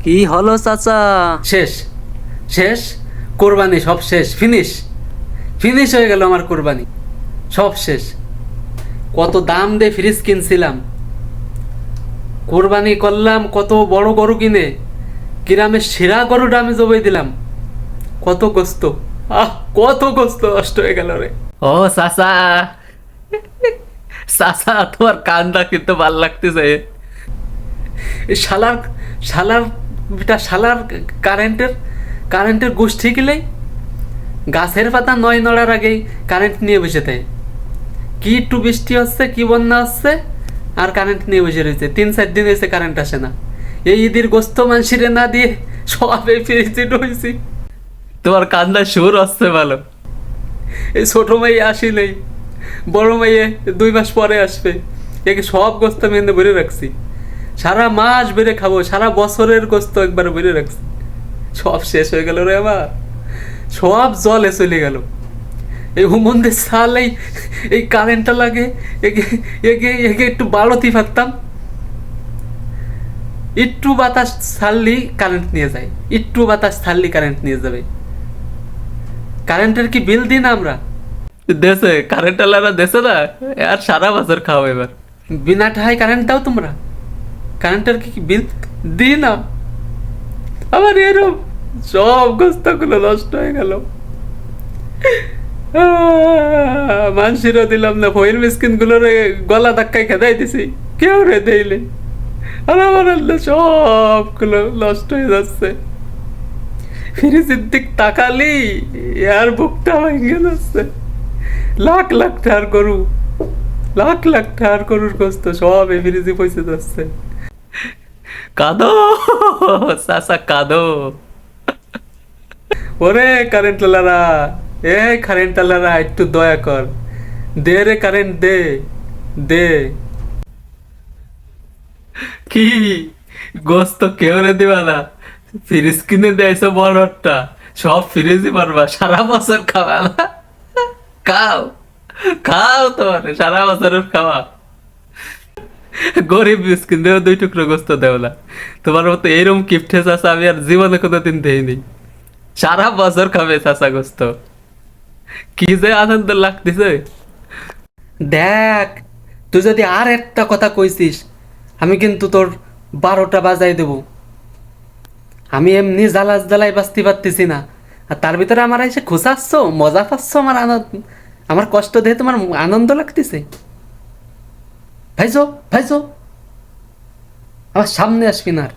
কি হলো চাচা? শেষ, শেষ, কোরবানি সব শেষ, ফিনিশ, ফিনিশ হয়ে গেল আমার কোরবানি, সব শেষ। কত দাম দিয়ে ফ্রিজ কিনছিলাম, কোরবানি করলাম কত বড় গরু কিনে, গ্রামের সেরা গরুটা আমি জবাই দিলাম, কত গোস্ত, কত গোস্ত নষ্ট হয়ে গেল রে। ও চাচা, চাচা তোমার কান্দা কিন্তু ভাল লাগতেছে। এই শালার, শালার বেটা, শালার কারেন্টের, কারেন্টের গোষ্ঠী গেলেই গাছের পাতা নয় নড়ার আগেই কারেন্ট নিয়ে বসে দেয়। কি একটু বৃষ্টি হচ্ছে, কি বন্যা হচ্ছে, আর কারেন্ট নিয়ে বসে রয়েছে। 3-4 দিন হয়েছে কারেন্ট আসে না। এই ঈদের গোস্ত মানসিরে না দিয়ে সব এই ফ্রিজে ঢুকছি। তোমার কান্দার সুর আসছে ভালো। এই ছোট মাইয়ে আসি নেই, বড় মাইয়ে 2 মাস পরে আসবে। একে সব গোস্ত আমি এনে ভরে রাখছি, সারা মাস বেড়ে খাবো, সারা বছরের গোস্ত একবার ভরে রাখছি। সব শেষ হয়ে গেল রে আমার, সব জলে চলে গেল। এই হুমন্দের সাল, এই কারেন্টটা লাগে, একে একে একে একটু বাড়তি পারতাম, একটু বাতাস ছাড়লেই কারেন্ট নিয়ে যায়, একটু বাতাস ছাড়লেই কারেন্ট নিয়ে যাবে। কারেন্টের কি বিল দিই না আমরা? দেশে কারেন্ট আলারা দেশে না, আর সারা বছর খাও এবার। বিনা টাকায় কারেন্ট দাও তোমরা, কারেন্টের কি বিল দিই না? আবার এরকম সব গোস্তাগুলো নষ্ট হয়ে গেল। মানুষেরও দিলাম না, ভয়ের মিসকিন গুলোর গলা ধাক্কায় খেদাই দিছি, কেউ রে দেইলে। আর আমার আল্লাহ সবগুলো নষ্ট হয়ে যাচ্ছে। ফ্রিজের দিক তাকালি আর বুকটা ভেঙে যাচ্ছে। লাখ লাখ টাকার গরু, লাখ লাখ টাকার গরুর গোস্ত সব এই ফ্রিজে পৌঁছে যাচ্ছে। কাঁদো চাচা কাঁদো। ওরে কারেন্ট লালারা, এ কারেন্ট লালারা, একটু দয়া কর, দে রে কারেন্ট, দে দে। কি গোস্ত কেউ রে দিবা না? ফ্রিজ কিনে দেয়ছো বড়টা, সব ফ্রিজই পারবা, সারা বছর খাবা না? খাও, খাও, তোমার সারা বছরের খাওয়া। গরিব মিসকিন দেও 2 টুকরো গোস্ত দেও না। তোমার মতো এরকম কিপটে চাচা আমি আর জীবনে কোনোদিন দেইনি। সারা বছর খাবে চাচা গোস্ত, কি যে আনন্দ লাগতেছে। দেখ, তুই যদি আর একটা কথা কইছিস, আমি কিন্তু তোর 12টা বাজাই দেব। আমি এমনি জ্বালাস জ্বালাই বাঁচতে পারতেছি না, আর তার ভিতরে আমার এসে খুশাচ্ছ, মজা পাচ্ছ, আমার আনন্দ, আমার কষ্ট দেখে তোমার আনন্দ লাগতেছে। ভাইজো, ভাইজো, আমার সামনে আসবি না আর।